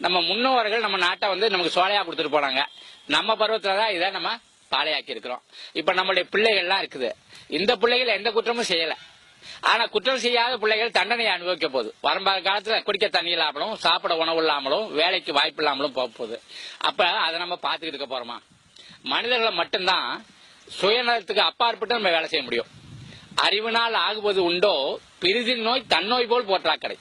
நம்ம முன்னோர்கள் நம்ம நாட்டை நமக்கு சோலையா கொடுத்துட்டு போனாங்க. நம்ம பருவத்துலதான் இதை நம்ம பாலையாக்கி இருக்கிறோம். இப்ப நம்மளுடைய பிள்ளைகள்லாம் இருக்குது. இந்த பிள்ளைகள் எந்த குற்றமும் செய்யல. ஆனா குற்றம் செய்யாத பிள்ளைகள் தண்டனையை அனுபவிக்க போகுது. வரும்பாத காலத்துல குடிக்க தண்ணி இல்லாமலும், சாப்பிட உணவு இல்லாமலும், வேலைக்கு வாய்ப்பு இல்லாமலும் போக போகுது. அப்ப அதை நம்ம பாத்துக்கிட்டு இருக்க போறோமா? மனிதர்களை மட்டும்தான் சுயநலத்துக்கு அப்பாற்பட்டு நம்ம வேலை செய்ய முடியும். அறிவினால் ஆகுவது உண்டோ பிரிதின் நோய் தன்னோய் போல் போற்றாக்கடை.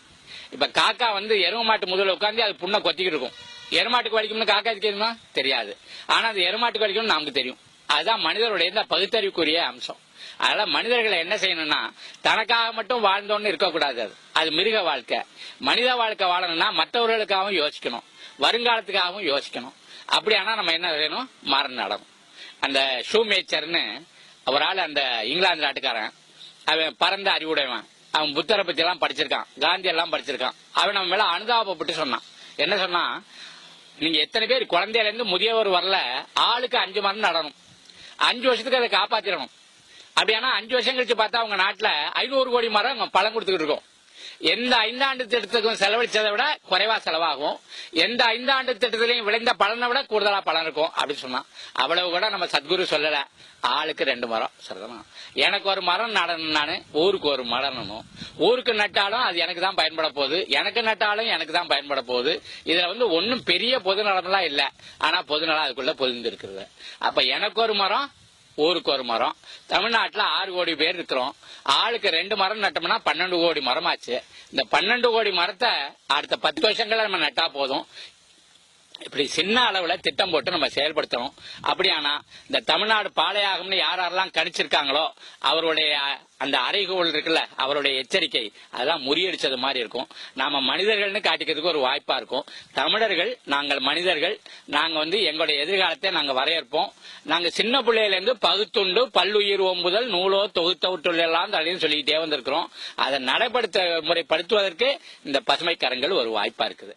இப்ப காக்கா எரும மாட்டு முதல்ல உட்காந்து அது புண்ணை கொத்திக்கிட்டு இருக்கும். எருமாட்டுக்கு வலிக்கும்னு காக்கா தெரியுமா? தெரியாது. ஆனா அது எருமாட்டுக்கு வலிக்கும்னு நமக்கு தெரியும். அதுதான் மனிதருடைய இந்த பகுத்தறிவுக்குரிய அம்சம். அதனால மனிதர்களை என்ன செய்யணும்னா, தனக்காக மட்டும் வாழ்ந்தோன்னு இருக்கக்கூடாது. அது மிருக வாழ்க்கை. மனித வாழ்க்கை வாழணும்னா மற்றவர்களுக்காகவும் யோசிக்கணும், வருங்காலத்துக்காகவும் யோசிக்கணும். அப்படியானா நம்ம என்ன செய்யணும்? மாறணும் நடக்கும். அந்த ஷூமேச்சர்னு ஒரு ஆள், அந்த இங்கிலாந்து நாட்டுக்காரன், அவன் பரந்த அறிவுடையவன். அவன் புத்தரை பத்தி எல்லாம் படிச்சிருக்கான், காந்தி எல்லாம் படிச்சிருக்கான். அவன் நம்ம மேல அனுதாபப்பட்டு சொன்னான். என்ன சொன்னா, நீங்க எத்தனை பேர் குழந்தையில இருந்து முதியவர் வரல, ஆளுக்கு 5 மரம் நடணும், 5 வருஷத்துக்கு அதை காப்பாத்திடணும். அப்படியானா 5 வருஷம் கழிச்சு பார்த்தா அவங்க நாட்டுல 500 கோடி மரம் பழம் கொடுத்துக்கிட்டு இருக்கும். எந்த 5 ஆண்டு திட்டத்துக்கும் செலவழிச்சதை விட குறைவா செலவாகும். எந்த 5 ஆண்டு திட்டத்திலையும் விளைந்த பலனை விட கூடுதலா பலன் இருக்கும் அப்படின்னு சொன்னான். அவ்வளவு கூட நம்ம சத்குரு சொல்லல. ஆளுக்கு 2 மரம் சரிதான். எனக்கு ஒரு மரம் நடணும், நானு ஊருக்கு ஒரு மரணும். ஊருக்கு நட்டாலும் அது எனக்கு தான் பயன்பட போகுது, எனக்கு நட்டாலும் எனக்கு தான் பயன்பட போகுது. இதுல ஒன்னும் பெரிய பொது நலமெல்லாம் இல்ல. ஆனா பொது நலம் அதுக்குள்ள பொதிந்து இருக்கிறது. அப்ப எனக்கு ஒரு மரம், ஊருக்கு ஒரு மரம். தமிழ்நாட்டுல 6 கோடி பேர் இருக்கிறோம். ஆளுக்கு 2 மரம் நட்டோம்னா 12 கோடி மரம் ஆச்சு. இந்த 12 கோடி மரத்தை அடுத்த 10 வருஷங்கள நம்ம நட்டா போதும். இப்படி சின்ன அளவுல திட்டம் போட்டு நம்ம செயல்படுத்தணும். அப்படியானா இந்த தமிழ்நாடு பாலையாகும்னு யாரெல்லாம் கணிச்சிருக்காங்களோ அவருடைய அந்த அறைகோள் இருக்குல்ல, அவருடைய எச்சரிக்கை அதெல்லாம் முறியடிச்சது மாதிரி இருக்கும். நாம மனிதர்கள்னு காட்டிக்கிறதுக்கு ஒரு வாய்ப்பா இருக்கும். தமிழர்கள், நாங்கள் மனிதர்கள், நாங்க எங்களுடைய எதிர்காலத்தை நாங்க வரையறுப்போம். நாங்க சின்ன பிள்ளையில இருந்து பகுத்துண்டு பல்லுயிர் ஓம்புதல் நூலோ தொகுத்தவுற்றுள் எல்லாம் தள்ளின்னு சொல்லிக்கிட்டே வந்திருக்கிறோம். அதை நடைபடுத்த முறைப்படுத்துவதற்கு இந்த பசுமை கரங்கள் ஒரு வாய்ப்பா இருக்குது.